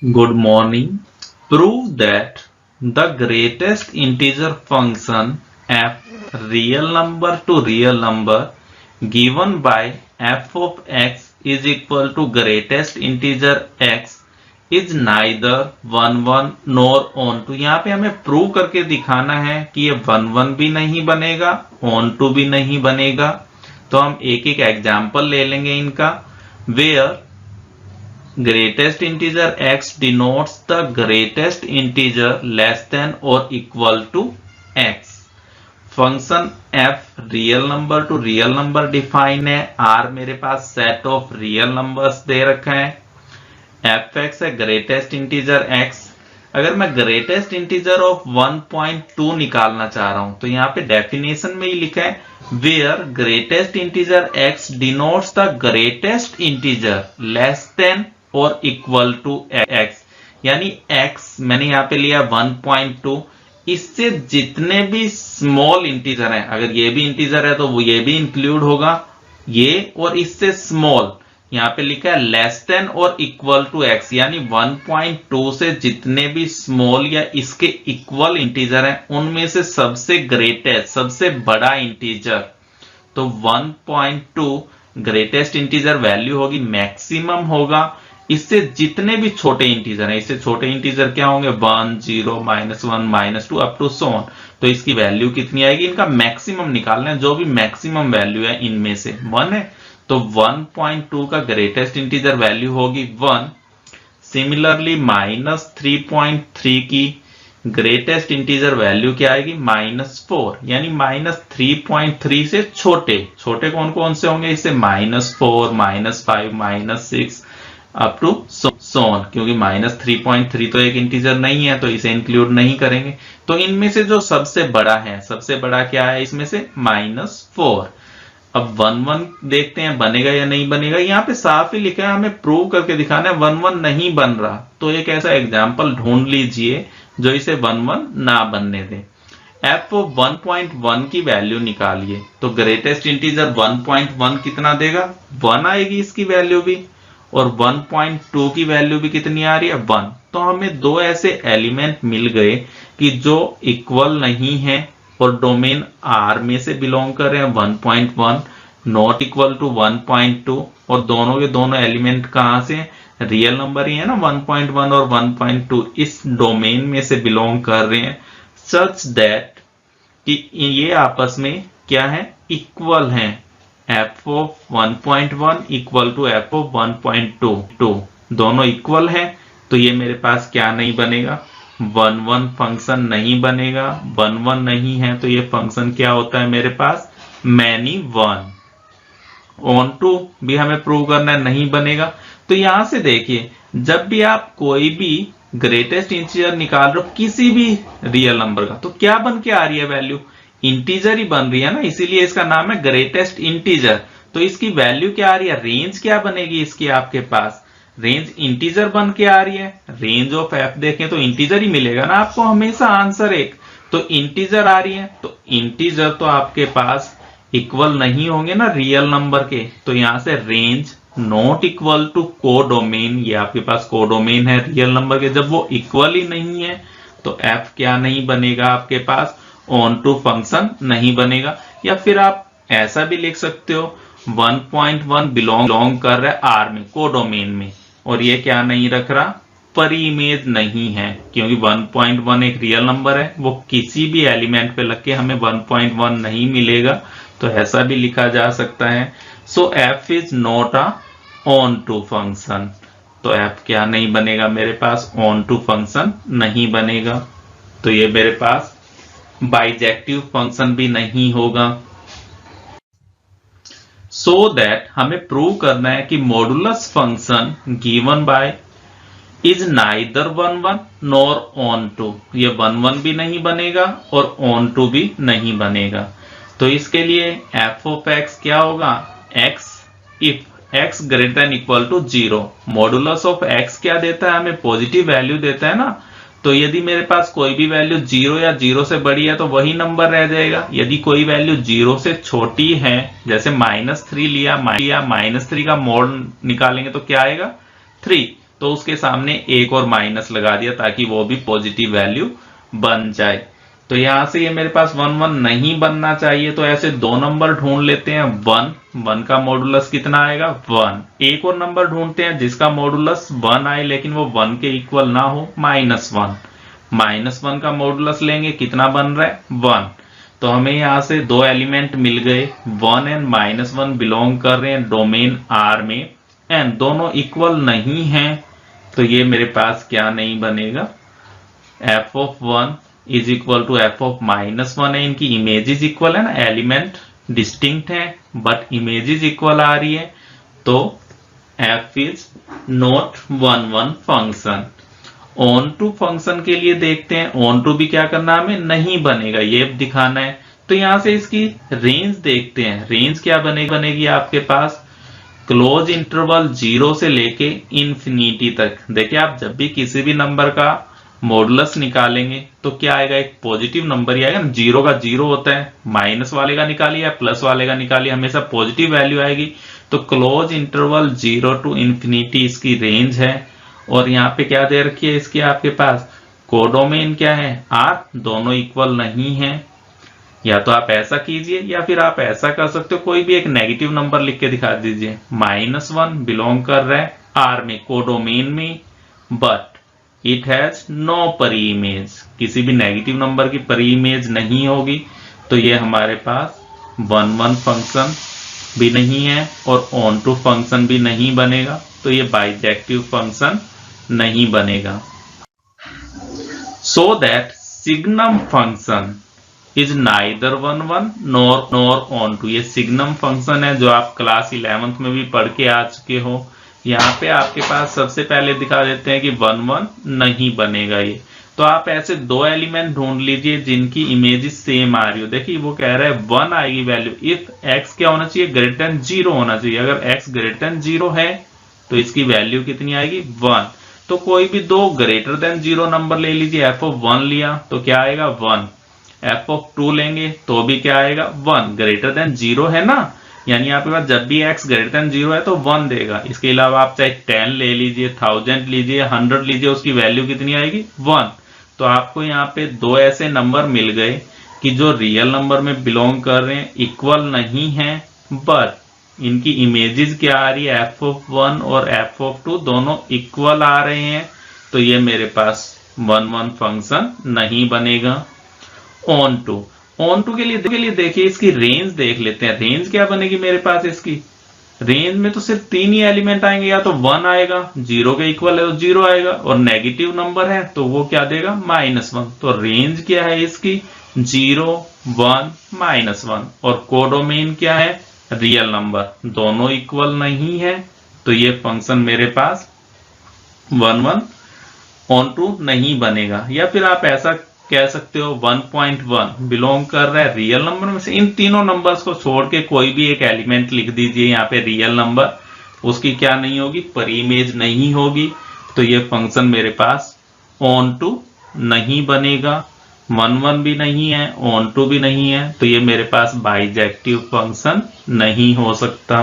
Good morning. Prove that the greatest integer function f real number to real number given by f of x is equal to greatest integer x is neither 1 1 nor on to। यहाँ पे हमें prove करके दिखाना है कि ये 1 1 भी नहीं बनेगा, on to भी नहीं बनेगा। तो हम एक एक एग्जाम्पल ले लेंगे इनका। Where greatest integer x denotes the greatest integer less than or equal to x। Function f real number two real number define है। r मेरे पास set of real numbers they रखा है। f(x) है ग्रेटेस्ट इंटीजर x। अगर मैं greatest integer of 1.2 निकालना चाह रहा हूं तो यहाँ पे डेफिनेशन में ही लिखा है where greatest integer x denotes the greatest integer less than और इक्वल टू x। यानी x मैंने यहाँ पे लिया 1.2, इससे जितने भी स्मॉल इंटीजर हैं, अगर ये भी इंटीजर है तो वो ये भी इंक्लूड होगा, ये और इससे स्मॉल, यहाँ पे लिखा है लेस देन और इक्वल टू x। यानी 1.2 से जितने भी स्मॉल या इसके इक्वल इंटीजर हैं उनमें से सबसे ग्रेटेस्ट, सबसे बड़ा इंटीजर, तो 1.2 ग्रेटेस्ट इंटीजर वैल्यू होगी, मैक्सिमम होगा। इससे जितने भी छोटे इंटीजर हैं, इससे छोटे इंटीजर क्या होंगे 1 0 -1 -2 अप टू सो ऑन। तो इसकी वैल्यू कितनी आएगी, इनका मैक्सिमम निकालना है। जो भी मैक्सिमम वैल्यू है इनमें से 1 है तो 1.2 का ग्रेटेस्ट इंटीजर वैल्यू होगी 1। सिमिलरली -3.3 की ग्रेटेस्ट इंटीजर वैल्यू क्या आएगी -4। यानी -3.3 से छोटे छोटे कौन कौन से होंगे, इससे -4 -5 -6 अप टू सोन। क्योंकि -3.3 तो एक इंटीजर नहीं है तो इसे इंक्लूड नहीं करेंगे। तो इनमें से जो सबसे बड़ा है, सबसे बड़ा क्या है इसमें से -4। अब 1 1 देखते हैं बनेगा या नहीं बनेगा। यहाँ पे साफ ही लिखा है, हमें प्रूव करके दिखाना है 1 1 नहीं बन रहा। तो एक ऐसा एग्जाम्पल ढूंढ लीजिए जो इसे 1 1 ना बनने दे। f ऑफ 1.1 की वैल्यू निकालिए तो ग्रेटेस्ट इंटीजर 1.1 कितना देगा, 1 आएगी इसकी वैल्यू भी, और 1.2 की वैल्यू भी कितनी आ रही है 1। तो हमें दो ऐसे एलिमेंट मिल गए कि जो इक्वल नहीं है और डोमेन R में से बिलोंग कर रहे हैं 1.1 नॉट इक्वल टू 1.2, और दोनों के दोनों एलिमेंट कहां से, रियल नंबर ही है ना 1.1 और 1.2, इस डोमेन में से बिलोंग कर रहे हैं सच दैट कि ये आपस में क्या है, इक्वल हैं। f of 1.1 equal to f of 1.2 दोनों इक्वल है। तो ये मेरे पास क्या नहीं बनेगा, 1 1 फंक्शन नहीं बनेगा। 1 1 नहीं है तो ये फंक्शन क्या होता है मेरे पास, मैनी 1। ऑन टू भी हमें प्रूव करना है, नहीं बनेगा। तो यहां से देखिए, जब भी आप कोई भी ग्रेटेस्ट इंटीजर निकाल रहे हो किसी भी रियल नंबर का, तो क्या बन के आ रही है वैल्यू, इंटीजर ही बन रही है ना, इसीलिए इसका नाम है ग्रेटेस्ट इंटीजर। तो इसकी वैल्यू क्या आ रही है, रेंज क्या बनेगी इसकी, आपके पास रेंज इंटीजर बन के आ रही है। रेंज ऑफ f देखें तो इंटीजर ही मिलेगा ना आपको हमेशा आंसर एक, तो इंटीजर आ रही है। तो इंटीजर तो आपके पास इक्वल नहीं होंगे ना रियल नंबर के, तो यहां से range not equal to codomain, ये आपके पास कोडोमेन है रियल नंबर के, जब वो इक्वल ही नहीं है तो f क्या नहीं बनेगा आपके पास, ऑन टू फंक्शन नहीं बनेगा। या फिर आप ऐसा भी लिख सकते हो 1.1 बिलोंग कर रहा है R में, कोडोमेन में, और ये क्या नहीं रख रहा, परी इमेज नहीं है, क्योंकि 1.1 एक रियल नंबर है, वो किसी भी एलिमेंट पे लग के हमें 1.1 नहीं मिलेगा। तो ऐसा भी लिखा जा सकता है। So f is not a onto function. तो f क्या नहीं बनेगा मेरे पास, ऑन टू फंक्शन नहीं बनेगा। तो ये मेरे पास बाइजेक्टिव फंक्शन भी नहीं होगा। सो दैट हमें प्रूव करना है कि modulus function given by is neither 1 1 nor onto. ये 1 1 भी नहीं बनेगा और ऑन टू भी नहीं बनेगा। तो इसके लिए f ऑफ x क्या होगा, x if x greater than equal to 0। Modulus of x क्या देता है, हमें पॉजिटिव वैल्यू देता है ना। तो यदि मेरे पास कोई भी वैल्यू 0 या 0 से बड़ी है तो वही नंबर रह जाएगा। यदि कोई वैल्यू 0 से छोटी है, जैसे -3 लिया -3 का मोड निकालेंगे तो क्या आएगा 3। तो उसके सामने एक और माइनस लगा दिया ताकि वो भी पॉजिटिव वैल्यू बन जाए। तो यहां से ये मेरे पास 1 1 नहीं बनना चाहिए, तो ऐसे दो नंबर ढूंढ लेते हैं। 1 का मॉडुलस कितना आएगा 1। एक और नंबर ढूंढते हैं जिसका मॉडुलस 1 आए लेकिन वो 1 के इक्वल ना हो, -1। -1 का मॉडुलस लेंगे, कितना बन रहा है 1। तो हमें यहां से दो एलिमेंट मिल गए, 1 एंड -1 बिलोंग कर रहे हैं डोमेन R में एंड दोनों इक्वल नहीं हैं, तो ये मेरे पास क्या नहीं बनेगा, f(1) is equal to f(-1) है। इनकी इमेजेस इक्वल है ना, एलिमेंट डिस्टिंक्ट है बट इमेजेस इक्वल आ रही है, तो f is not 1 1 function. Onto function के लिए देखते हैं, ऑन टू भी क्या करना हमें नहीं बनेगा, ये दिखाना है। तो यहां से इसकी रेंज देखते हैं, रेंज क्या बनेगी आपके पास, क्लोज इंटरवल 0 से लेके इंफिनिटी तक। देखिए आप जब भी किसी भी नंबर का मॉडुलस निकालेंगे तो क्या आएगा, एक पॉजिटिव नंबर ही आएगा ना, 0 का 0 होता है, माइनस वाले का निकालिए या प्लस वाले का निकालिए, हमेशा पॉजिटिव वैल्यू आएगी। तो क्लोज इंटरवल 0 टू इंफिनिटी इसकी रेंज है। और यहाँ पे क्या दे रखी है इसकी आपके पास, कोडोमेन क्या है R, दोनों इक्वल नहीं है। या तो आप ऐसा कीजिए या फिर आप ऐसा कर सकते हो, कोई भी एक नेगेटिव नंबर लिख के दिखा दीजिए। -1 बिलोंग कर रहा है R में, कोडोमेन में, बट इट हैज नो परी इमेज, किसी भी नेगेटिव नंबर की परी इमेज नहीं होगी। तो ये हमारे पास 1 1 फंक्शन भी नहीं है और ऑन टू फंक्शन भी नहीं बनेगा, तो ये बाइजेक्टिव फंक्शन नहीं बनेगा। So that signum function is neither 1 1 nor onto. ये सिग्नम फंक्शन है जो आप क्लास 11th में भी पढ़ के आ चुके हो। यहाँ पे आपके पास सबसे पहले दिखा देते हैं कि 1 1 नहीं बनेगा ये। तो आप ऐसे दो एलिमेंट ढूंढ लीजिए जिनकी इमेजेस सेम आ रही हो। देखिए वो कह रहा है 1 आएगी वैल्यू इफ x क्या होना चाहिए, ग्रेटर देन 0 होना चाहिए। अगर x ग्रेटर देन 0 है तो इसकी वैल्यू कितनी आएगी 1। तो कोई भी दो ग्रेटर देन 0 नंबर ले लीजिए, f(1) लिया तो क्या आएगा 1, f(2) लेंगे तो भी क्या आएगा 1, ग्रेटर देन 0 है ना, यानी आपके पास जब भी x ग्रेटर देन 0 है तो 1 देगा। इसके अलावा आप चाहे 10 ले लीजिए, 1000 लीजिए, 100 लीजिए, उसकी वैल्यू कितनी आएगी 1। तो आपको यहाँ पे दो ऐसे नंबर मिल गए कि जो रियल नंबर में बिलोंग कर रहे हैं, इक्वल नहीं है, बट इनकी इमेजेस क्या आ रही है, f(1) और f(2) दोनों इक्वल आ रहे हैं। तो ये मेरे पास 1 1 फंक्शन नहीं बनेगा। ऑन टू के लिए देखिए इसकी रेंज देख लेते हैं। रेंज क्या बनेगी मेरे पास, इसकी रेंज में तो सिर्फ 3 ही एलिमेंट आएंगे, या तो 1 आएगा, 0 के इक्वल है तो 0 आएगा, और नेगेटिव नंबर है तो वो क्या देगा -1। तो रेंज क्या है इसकी 0 1 -1। और कोडोमेन क्या है, रियल नंबर, दोनों इक्वल नहीं है, तो ये फंक्शन मेरे पास 1 1 ऑन टू नहीं बनेगा। या फिर आप ऐसा कह सकते हो 1.1 बिलोंग कर रहा है रियल नंबर में से। इन तीनों नंबर्स को छोड़ के कोई भी एक एलिमेंट लिख दीजिए यहाँ पे रियल नंबर, उसकी क्या नहीं होगी, परी इमेज नहीं होगी, तो ये फंक्शन मेरे पास ऑन टू नहीं बनेगा। 1 1 भी नहीं है, ऑन टू भी नहीं है, तो ये मेरे पास बाइजेक्टिव फंक्शन नहीं हो सकता।